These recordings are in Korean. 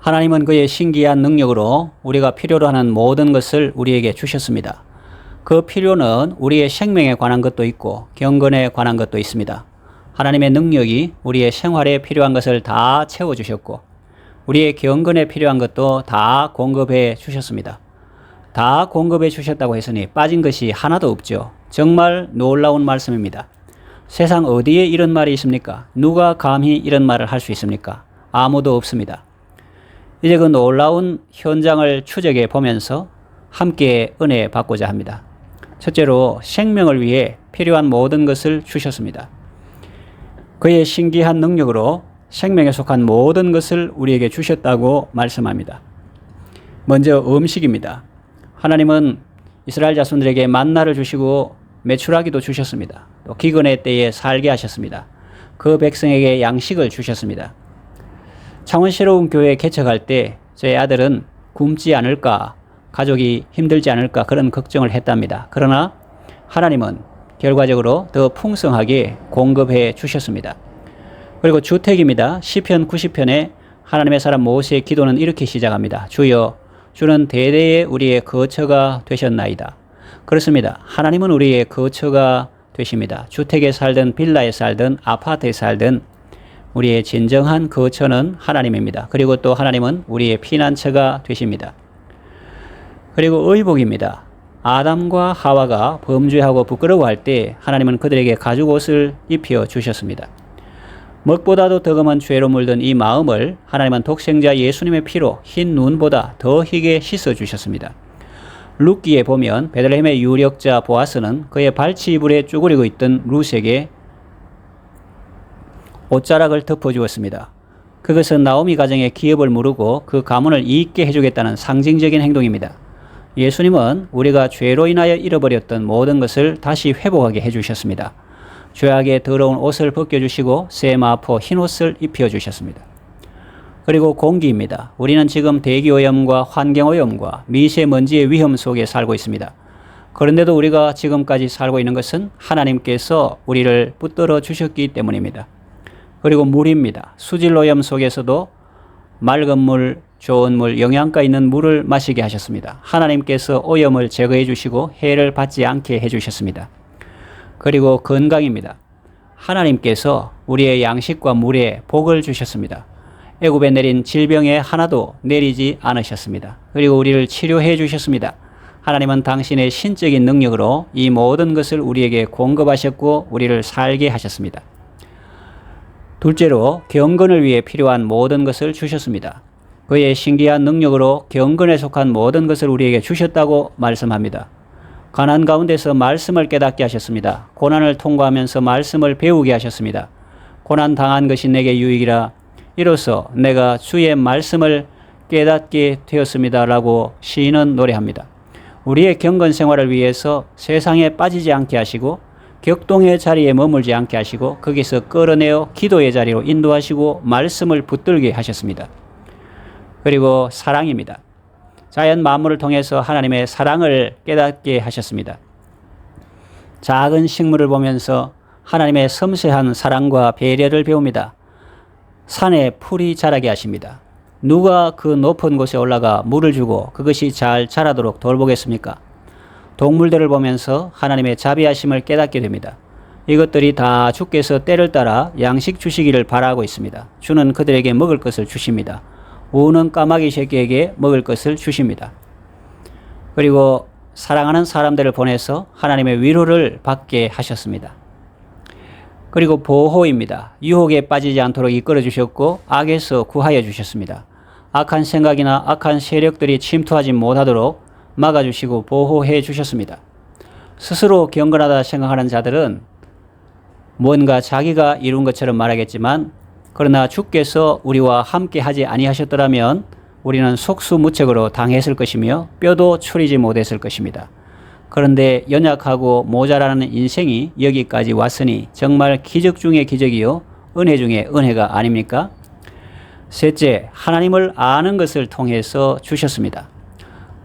하나님은 그의 신기한 능력으로 우리가 필요로 하는 모든 것을 우리에게 주셨습니다. 그 필요는 우리의 생명에 관한 것도 있고 경건에 관한 것도 있습니다. 하나님의 능력이 우리의 생활에 필요한 것을 다 채워주셨고 우리의 경건에 필요한 것도 다 공급해 주셨습니다. 다 공급해 주셨다고 했으니 빠진 것이 하나도 없죠. 정말 놀라운 말씀입니다. 세상 어디에 이런 말이 있습니까? 누가 감히 이런 말을 할 수 있습니까? 아무도 없습니다. 이제 그 놀라운 현장을 추적해 보면서 함께 은혜 받고자 합니다. 첫째로 생명을 위해 필요한 모든 것을 주셨습니다. 그의 신기한 능력으로 생명에 속한 모든 것을 우리에게 주셨다고 말씀합니다. 먼저 음식입니다. 하나님은 이스라엘 자손들에게 만나를 주시고 메추라기도 주셨습니다. 또 기근의 때에 살게 하셨습니다. 그 백성에게 양식을 주셨습니다. 창원새로운 교회 개척할 때 저희 아들은 굶지 않을까, 가족이 힘들지 않을까 그런 걱정을 했답니다. 그러나 하나님은 결과적으로 더 풍성하게 공급해 주셨습니다. 그리고 주택입니다. 시편 90편에 하나님의 사람 모세의 기도는 이렇게 시작합니다. 주여, 주는 대대에 우리의 거처가 되셨나이다. 그렇습니다. 하나님은 우리의 거처가 되십니다. 주택에 살든 빌라에 살든 아파트에 살든 우리의 진정한 거처는 하나님입니다. 그리고 또 하나님은 우리의 피난처가 되십니다. 그리고 의복입니다. 아담과 하와가 범죄하고 부끄러워할 때 하나님은 그들에게 가죽옷을 입혀 주셨습니다. 먹보다도 덕음한 죄로 물든 이 마음을 하나님은 독생자 예수님의 피로 흰 눈보다 더 희게 씻어 주셨습니다. 룻기에 보면 베들레헴의 유력자 보아스는 그의 발치 이불에 쭈그리고 있던 룻에게 옷자락을 덮어주었습니다. 그것은 나오미 가정의 기업을 무르고 그 가문을 이익게 해주겠다는 상징적인 행동입니다. 예수님은 우리가 죄로 인하여 잃어버렸던 모든 것을 다시 회복하게 해주셨습니다. 죄악의 더러운 옷을 벗겨주시고 새 마포 흰 옷을 입혀주셨습니다. 그리고 공기입니다. 우리는 지금 대기오염과 환경오염과 미세먼지의 위험 속에 살고 있습니다. 그런데도 우리가 지금까지 살고 있는 것은 하나님께서 우리를 붙들어 주셨기 때문입니다. 그리고 물입니다. 수질오염 속에서도 맑은 물, 좋은 물, 영양가 있는 물을 마시게 하셨습니다. 하나님께서 오염을 제거해 주시고 해를 받지 않게 해 주셨습니다. 그리고 건강입니다. 하나님께서 우리의 양식과 물에 복을 주셨습니다. 애굽에 내린 질병에 하나도 내리지 않으셨습니다. 그리고 우리를 치료해 주셨습니다. 하나님은 당신의 신적인 능력으로 이 모든 것을 우리에게 공급하셨고 우리를 살게 하셨습니다. 둘째로 경건을 위해 필요한 모든 것을 주셨습니다. 그의 신기한 능력으로 경건에 속한 모든 것을 우리에게 주셨다고 말씀합니다. 가난 가운데서 말씀을 깨닫게 하셨습니다. 고난을 통과하면서 말씀을 배우게 하셨습니다. 고난 당한 것이 내게 유익이라 이로써 내가 주의 말씀을 깨닫게 되었습니다. 라고 시인은 노래합니다. 우리의 경건 생활을 위해서 세상에 빠지지 않게 하시고 격동의 자리에 머물지 않게 하시고 거기서 끌어내어 기도의 자리로 인도하시고 말씀을 붙들게 하셨습니다. 그리고 사랑입니다. 자연 만물을 통해서 하나님의 사랑을 깨닫게 하셨습니다. 작은 식물을 보면서 하나님의 섬세한 사랑과 배려를 배웁니다. 산에 풀이 자라게 하십니다. 누가 그 높은 곳에 올라가 물을 주고 그것이 잘 자라도록 돌보겠습니까? 동물들을 보면서 하나님의 자비하심을 깨닫게 됩니다. 이것들이 다 주께서 때를 따라 양식 주시기를 바라고 있습니다. 주는 그들에게 먹을 것을 주십니다. 우는 까마귀 새끼에게 먹을 것을 주십니다. 그리고 사랑하는 사람들을 보내서 하나님의 위로를 받게 하셨습니다. 그리고 보호입니다. 유혹에 빠지지 않도록 이끌어 주셨고 악에서 구하여 주셨습니다. 악한 생각이나 악한 세력들이 침투하지 못하도록 막아주시고 보호해 주셨습니다. 스스로 경건하다 생각하는 자들은 뭔가 자기가 이룬 것처럼 말하겠지만 그러나 주께서 우리와 함께 하지 아니하셨더라면 우리는 속수무책으로 당했을 것이며 뼈도 추리지 못했을 것입니다. 그런데 연약하고 모자라는 인생이 여기까지 왔으니 정말 기적 중의 기적이요 은혜 중의 은혜가 아닙니까? 셋째, 하나님을 아는 것을 통해서 주셨습니다.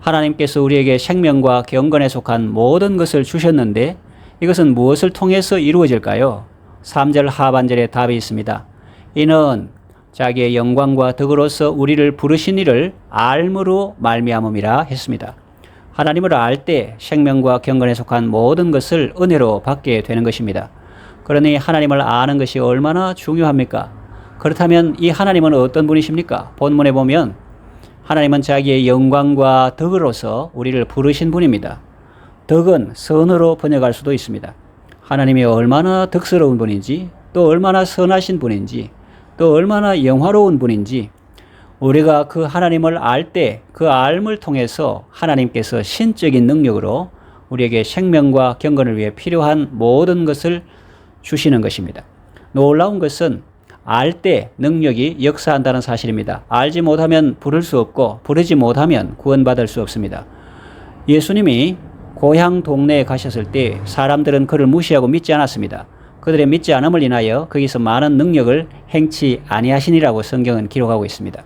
하나님께서 우리에게 생명과 경건에 속한 모든 것을 주셨는데 이것은 무엇을 통해서 이루어질까요? 3절 하반절에 답이 있습니다. 이는 자기의 영광과 덕으로서 우리를 부르신 이를 알므로 말미암음이라 했습니다. 하나님을 알 때 생명과 경건에 속한 모든 것을 은혜로 받게 되는 것입니다. 그러니 하나님을 아는 것이 얼마나 중요합니까? 그렇다면 이 하나님은 어떤 분이십니까? 본문에 보면 하나님은 자기의 영광과 덕으로서 우리를 부르신 분입니다. 덕은 선으로 번역할 수도 있습니다. 하나님이 얼마나 덕스러운 분인지, 또 얼마나 선하신 분인지, 또 얼마나 영화로운 분인지 우리가 그 하나님을 알 때 그 알을 통해서 하나님께서 신적인 능력으로 우리에게 생명과 경건을 위해 필요한 모든 것을 주시는 것입니다. 놀라운 것은 알 때 능력이 역사한다는 사실입니다. 알지 못하면 부를 수 없고 부르지 못하면 구원받을 수 없습니다. 예수님이 고향 동네에 가셨을 때 사람들은 그를 무시하고 믿지 않았습니다. 그들의 믿지 않음을 인하여 거기서 많은 능력을 행치 아니하시니라고 성경은 기록하고 있습니다.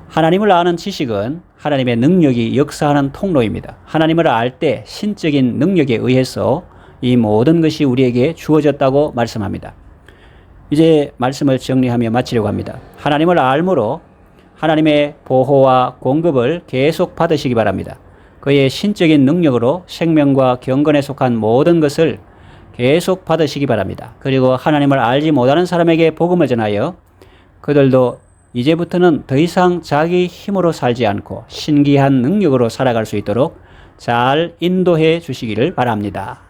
하나님을 아는 지식은 하나님의 능력이 역사하는 통로입니다. 하나님을 알 때 신적인 능력에 의해서 이 모든 것이 우리에게 주어졌다고 말씀합니다. 이제 말씀을 정리하며 마치려고 합니다. 하나님을 알므로 하나님의 보호와 공급을 계속 받으시기 바랍니다. 그의 신적인 능력으로 생명과 경건에 속한 모든 것을 계속 받으시기 바랍니다. 그리고 하나님을 알지 못하는 사람에게 복음을 전하여 그들도 이제부터는 더 이상 자기 힘으로 살지 않고 신기한 능력으로 살아갈 수 있도록 잘 인도해 주시기를 바랍니다.